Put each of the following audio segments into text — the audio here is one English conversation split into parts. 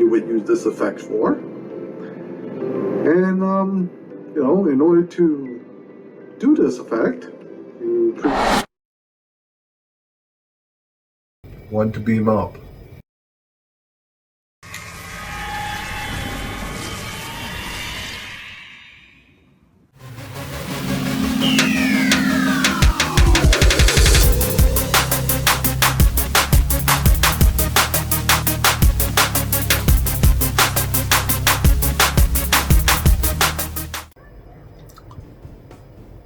you would use this effect for. And, you know, in order to do this effect, you want to beam up.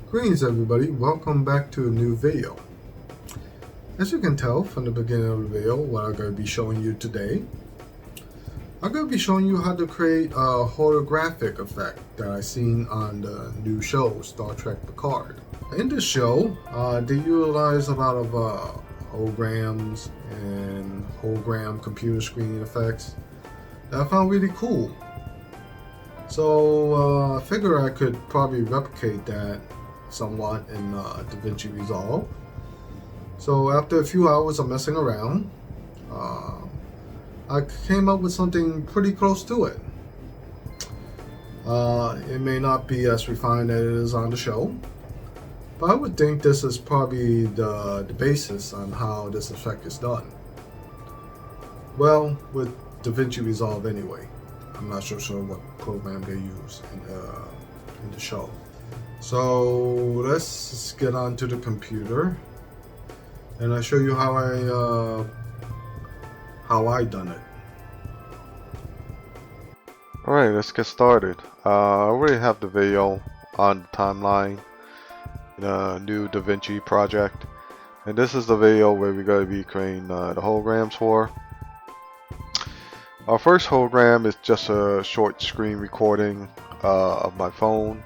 Greetings everybody, welcome back to a new video. As you can tell from the beginning of the video, what I'm going to be showing you today, I'm going to be showing you how to create a holographic effect that I've seen on the new show, Star Trek Picard. In this show, they utilize a lot of holograms and hologram computer screen effects that I found really cool. So I figure I could probably replicate that somewhat in DaVinci Resolve. So after a few hours of messing around, I came up with something pretty close to it. It may not be as refined as it is on the show, but I would think this is probably the basis on how this effect is done. Well, with DaVinci Resolve anyway. I'm not so sure what program they use in the show. So let's get onto the computer, and I'll show you how I done it. Alright, let's get started. I already have the video on the timeline, the new DaVinci project, and this is the video where we're going to be creating the holograms for. Our first hologram is just a short screen recording of my phone,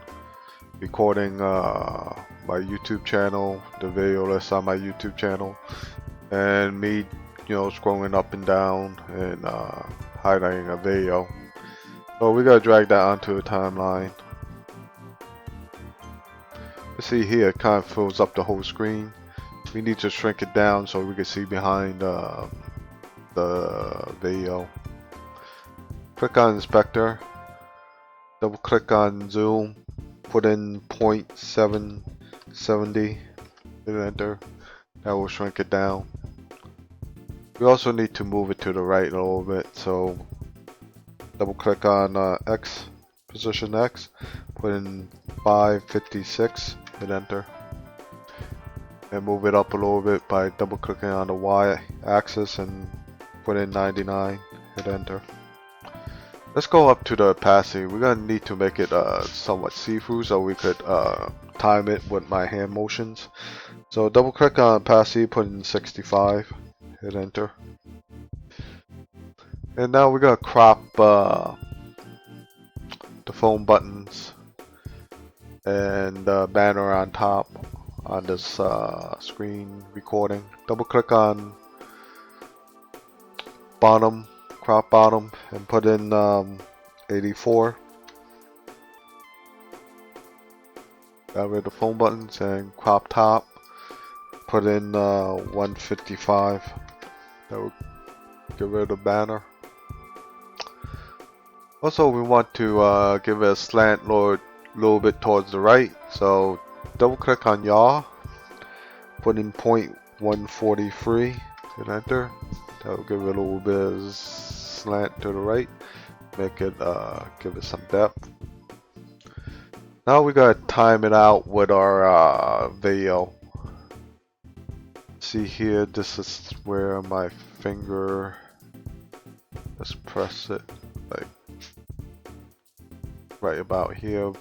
recording my YouTube channel, the video that's on my YouTube channel, and me, you know, scrolling up and down and highlighting a video. So we gotta drag that onto a timeline. You see here, it kind of fills up the whole screen. We need to shrink it down so we can see behind the video. Click on Inspector, double click on Zoom, put in 0.770, hit enter. That will shrink it down. We also need to move it to the right a little bit, so double click on X, position X, put in 556, hit enter. And move it up a little bit by double clicking on the Y axis and put in 99, hit enter. Let's go up to the opacity. We're gonna need to make it somewhat see-through so we could time it with my hand motions. So double click on opacity, put in 65, hit enter. And now we're gonna crop the phone buttons and the banner on top on this screen recording. Double click on bottom, crop bottom, and put in 84. Got rid of the phone buttons, and crop top, put in 155. That will get rid of the banner. Also, we want to give it a slant little bit towards the right, so double click on yaw, put in 0.143, hit enter. That will give it a little bit of slant to the right, make it give it some depth. Now we gotta time it out with our video. See here, this is where my finger, let's press it like right about here.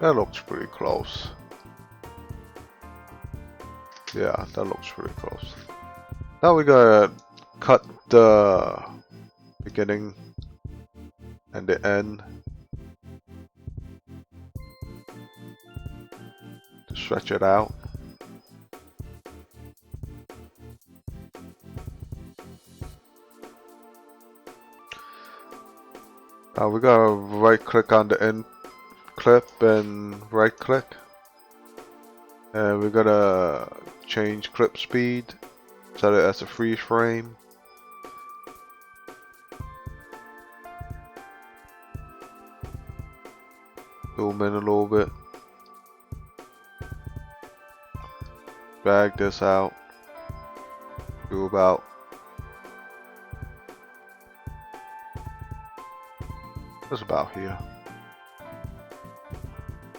That looks pretty close. Yeah, that looks pretty close. Now we gotta cut the beginning and the end to stretch it out. Now we gotta right click on the end clip and right click. And we're gonna change clip speed, set it as a freeze frame. Zoom in a little bit. Drag this out to about just about here.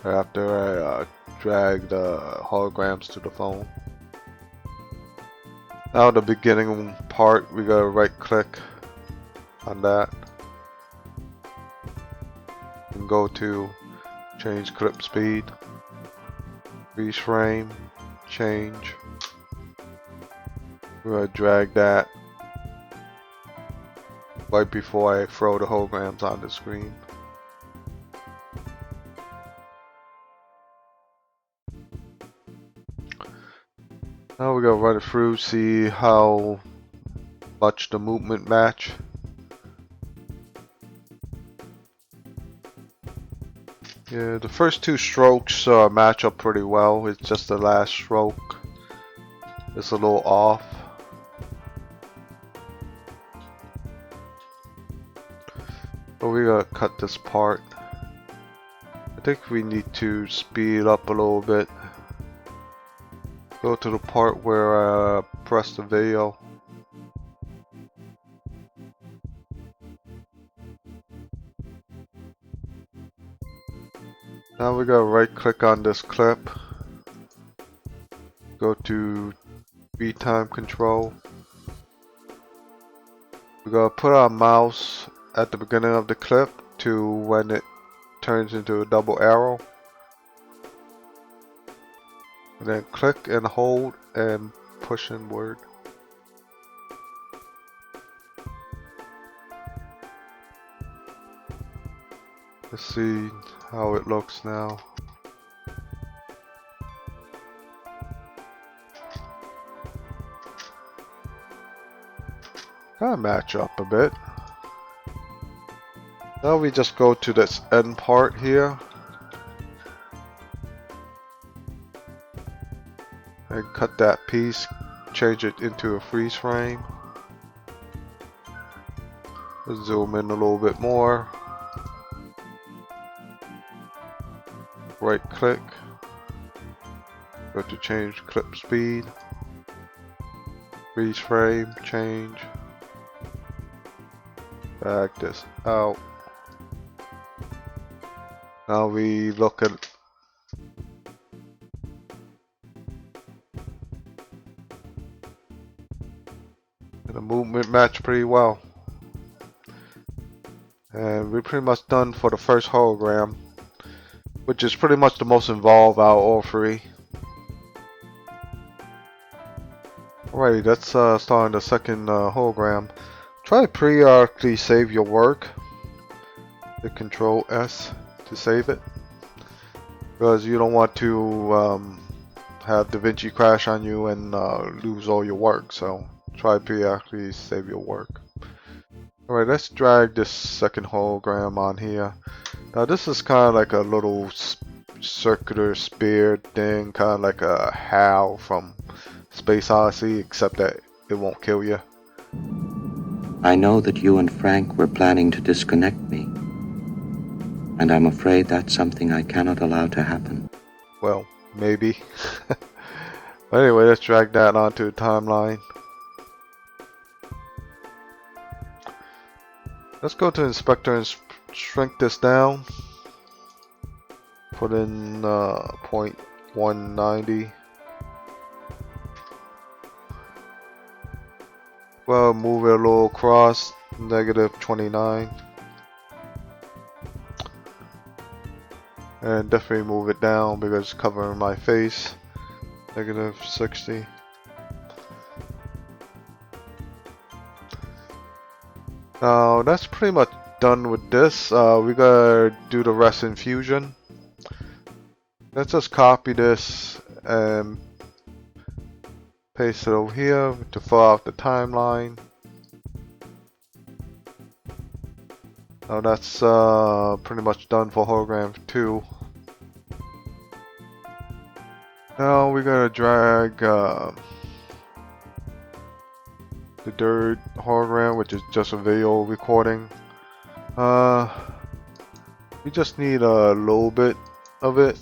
After I drag the holograms to the phone. Now the beginning part, we gotta right click on that and go to change clip speed, freeze frame, change. We're gonna drag that right before I throw the holograms on the screen. Now we're gonna run it through, see how much the movement match. Yeah, the first two strokes match up pretty well. It's just the last stroke it's a little off. But we're gonna cut this part. I think we need to speed up a little bit. Go to the part where I press the video. Now we're gonna right click on this clip. Go to speed time control. We're gonna put our mouse at the beginning of the clip to when it turns into a double arrow. And then click and hold and push inward. Let's see how it looks now. Kinda match up a bit. Now we just go to this end part here. And cut that piece, change it into a freeze frame. Let's zoom in a little bit more. Right click. Go to change clip speed. Freeze frame, change. Drag this out. Now we look at the movement match pretty well. And we're pretty much done for the first hologram, which is pretty much the most involved out of all three. Alrighty, let's start on the second hologram. Try to periodically save your work. Hit Control S to save it, because you don't want to have DaVinci crash on you and lose all your work. So try to periodically save your work. Alright, let's drag this second hologram on here. Now this is kind of like a little circular spear thing, kind of like a HAL from Space Odyssey, except that it won't kill you. I know that you and Frank were planning to disconnect me, and I'm afraid that's something I cannot allow to happen. Well, maybe. But anyway, let's drag that onto the timeline. Let's go to Inspector and shrink this down. Put in 0.190. Well, move it a little across, -29. And definitely move it down because it's covering my face, -60. Now that's pretty much done with this. We gotta do the rest in Fusion. Let's just copy this and paste it over here to fill out the timeline. Now that's pretty much done for hologram 2. Now we're gonna drag the third hologram, which is just a video recording. We just need a little bit of it.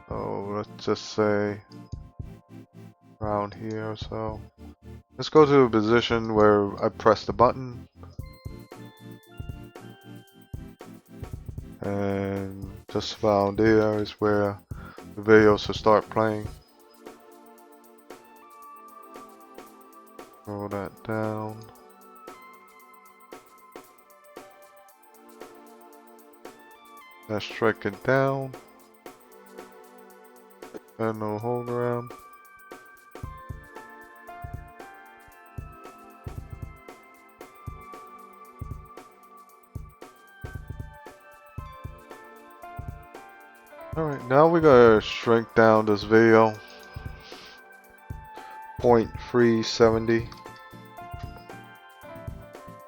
So let's just say around here or so. Let's go to a position where I press the button. And just around there is where the video should start playing. Roll that down. Let's strike it down. And no hologram. Alright, now we're gonna shrink down this video. 0.370.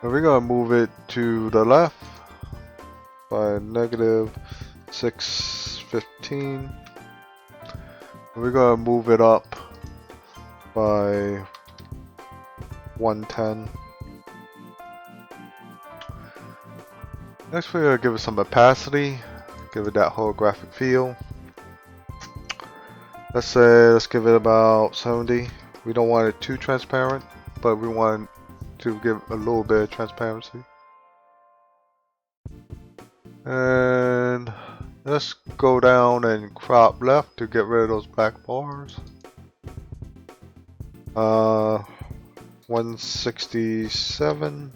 And we're gonna move it to the left by -615. We're gonna move it up by 110. Next we're gonna give it some opacity, give it that holographic feel. Let's give it about 70. We don't want it too transparent, but we want to give a little bit of transparency. And let's go down and crop left to get rid of those black bars. 167.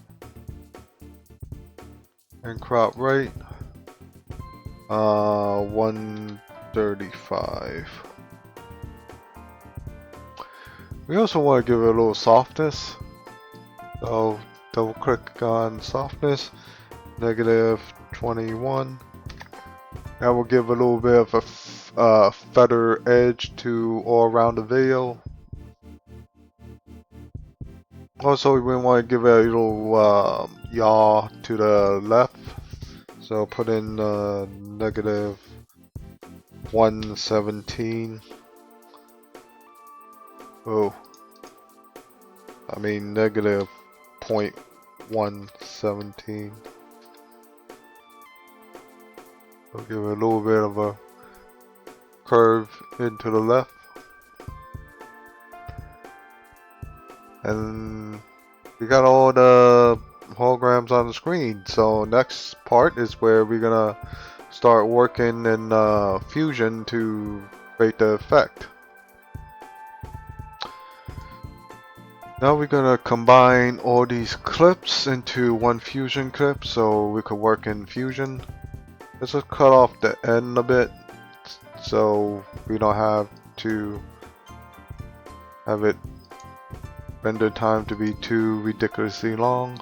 And crop right. 135. We also want to give it a little softness. So double click on softness. -21. That will give a little bit of a feather edge to all around the video. Also, we want to give it a little yaw to the left. So put in -117. Oh, I mean -0.117. We'll give it a little bit of a curve into the left. And we got all the holograms on the screen. So next part is where we're gonna start working in Fusion to create the effect. Now we're gonna combine all these clips into one Fusion clip so we could work in Fusion. Let's just cut off the end a bit so we don't have to have it render time to be too ridiculously long.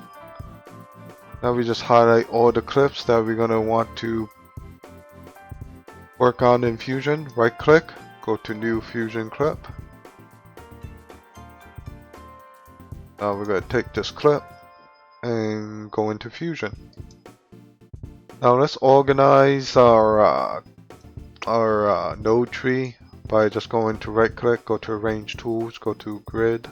Now we just highlight all the clips that we're gonna want to work on in Fusion. Right click, go to new Fusion clip. Now we're going to take this clip and go into Fusion. Now let's organize our node tree by just going to right click, go to Arrange Tools, go to Grid.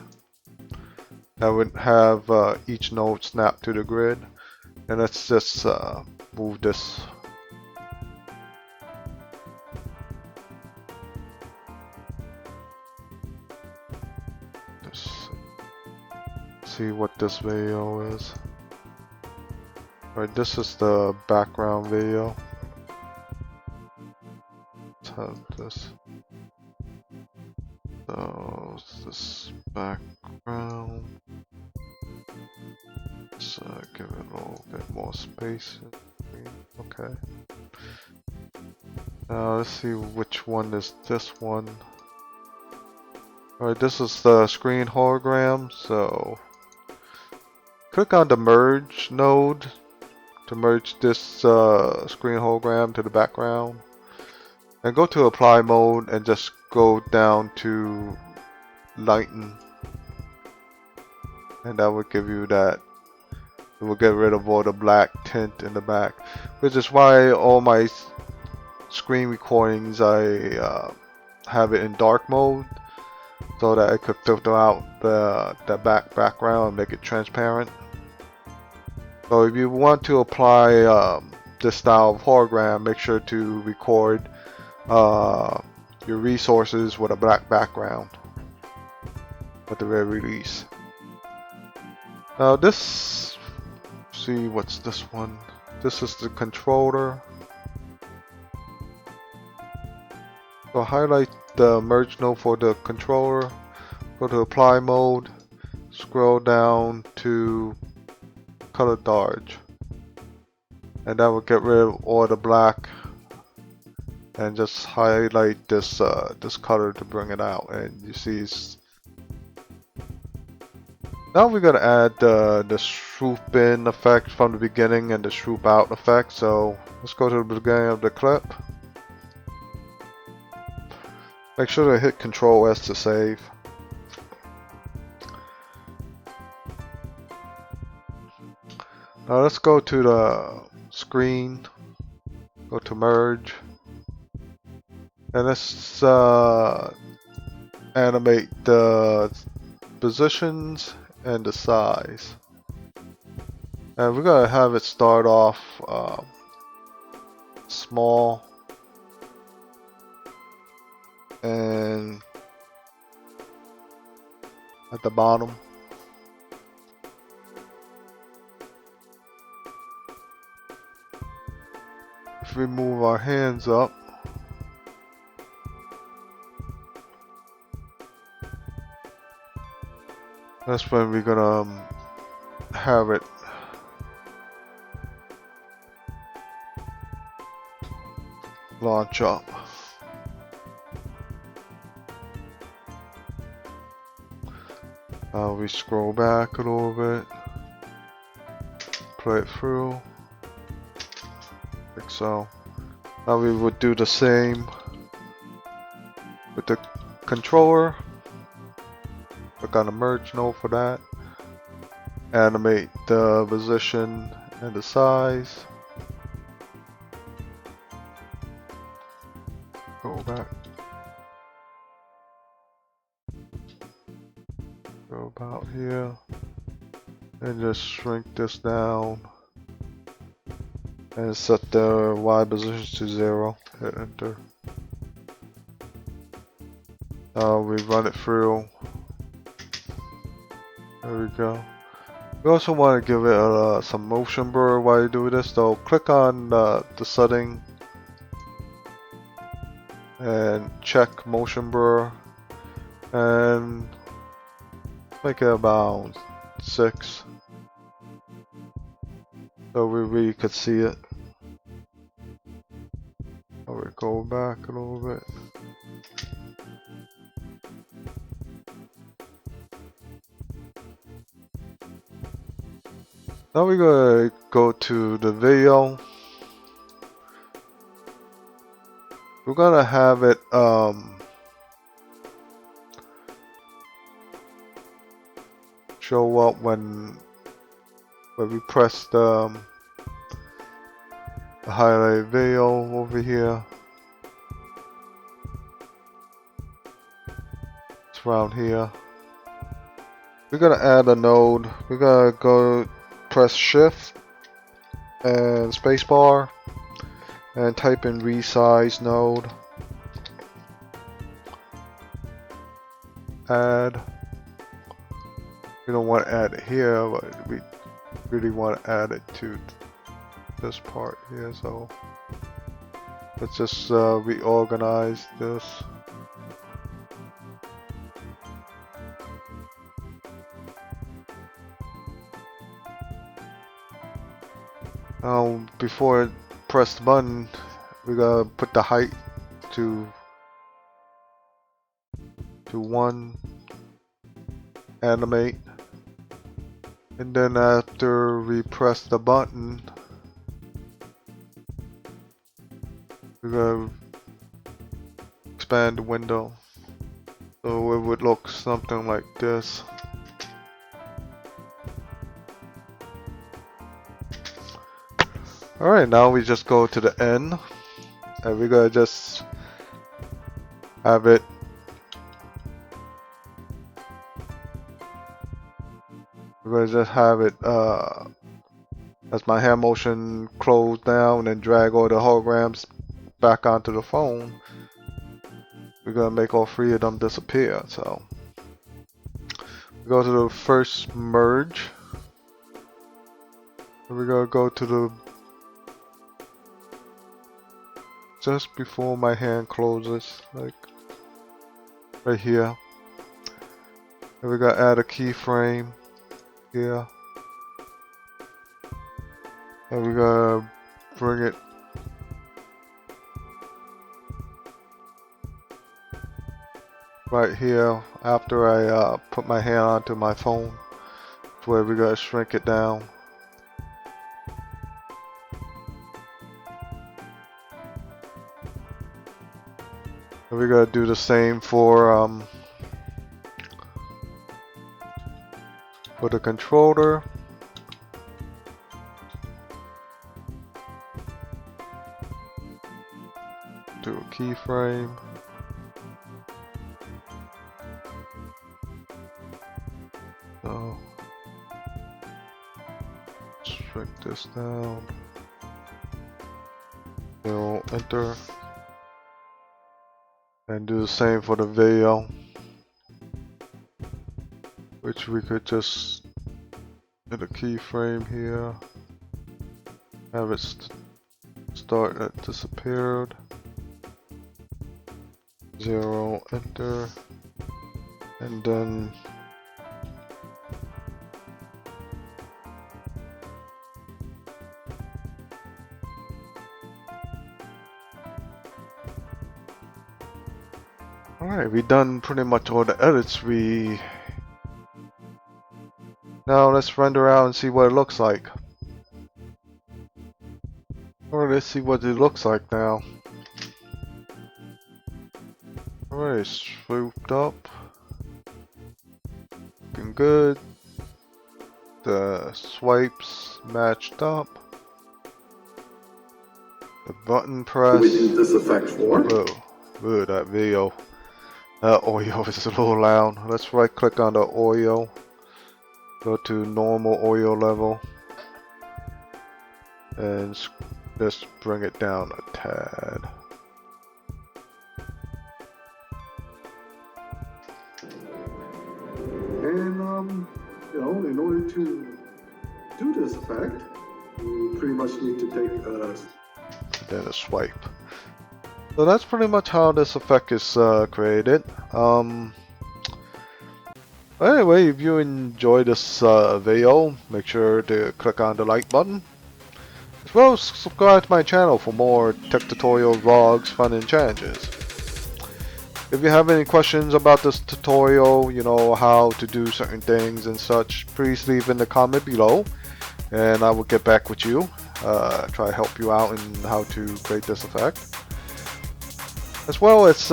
That would have each node snap to the grid. And let's just move this. See what this video is. Right, this is the background video. Let's have this. So this background. Let's give it a little bit more space. Okay. Now let's see which one is this one. Alright, this is the screen hologram, so click on the merge node to merge this screen hologram to the background. And go to apply mode and just go down to lighten. And that would give you that It will get rid of all the black tint in the back, which is why all my screen recordings I have it in dark mode, so that I could filter out the background and make it transparent. So if you want to apply this style of hologram, make sure to record your resources with a black background at the very least. Now this, see what's this one? This is the controller. So highlight the merge node for the controller, go to apply mode, scroll down to color dodge, and that will get rid of all the black, and just highlight this this color to bring it out. And you see it's now we're gonna add the swoop in effect from the beginning and the swoop out effect. So let's go to the beginning of the clip. Make sure to hit Control S to save. Now let's go to the screen, go to merge, and let's animate the positions and the size. And we're gonna have it start off small and at the bottom. If we move our hands up, that's when we're gonna have it launch up. We scroll back a little bit, play it through, like so. Now we would do the same with the controller. Click on the merge node for that. Animate the position and the size. Go back. Go about here. And just shrink this down. And set the Y position to 0. Hit enter. We run it through. There we go. We also want to give it some motion blur while you do this, so click on the setting and check motion blur and make it about 6 so we really could see it. I will go back a little bit. Now we're gonna go to the video. We're gonna have it show up when we press the highlight video over here. It's around here. We're gonna add a node. We're gonna go press shift and spacebar and type in Resize Node. Add. We don't want to add it here, but we really want to add it to this part here, so let's just reorganize this. Before I press the button, we gotta put the height to 1, animate, and then after we press the button, we're gonna expand the window so it would look something like this. Alright, now we just go to the end. And we're gonna just have it. We're gonna just have it as my hand motion close down and drag all the holograms back onto the phone. We're gonna make all three of them disappear. So we go to the first merge. And we're gonna go to the just before my hand closes, like right here. And we're gonna add a keyframe here. And we're gonna bring it right here after I put my hand onto my phone. That's where we're gonna shrink it down. And we're gonna do the same for the controller. Do a keyframe. So shrink this down. We'll enter. And do the same for the video, which we could just hit a keyframe here, have it start at disappeared, 0, enter, and then alright, we done pretty much all the edits. Now let's render out and see what it looks like. Alright, let's see what it looks like now. Alright, swooped up. Looking good. The swipes matched up. The button press. Do we need this effect for? Whoa, that video. That audio is a little loud. Let's right click on the audio. Go to normal audio level. And just bring it down a tad. And in order to do this effect, you pretty much need to take then a swipe. So that's pretty much how this effect is created. Anyway, if you enjoyed this video, make sure to click on the like button. As well as subscribe to my channel for more tech tutorials, vlogs, fun and challenges. If you have any questions about this tutorial, you know, how to do certain things and such, please leave in the comment below and I will get back with you. Try to help you out in how to create this effect. As well as,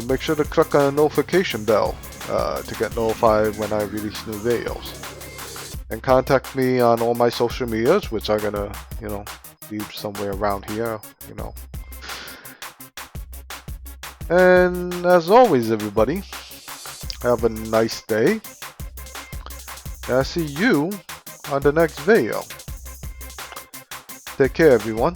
make sure to click on the notification bell to get notified when I release new videos. And contact me on all my social medias, which I'm gonna, leave somewhere around here, And as always, everybody, have a nice day. And I'll see you on the next video. Take care, everyone.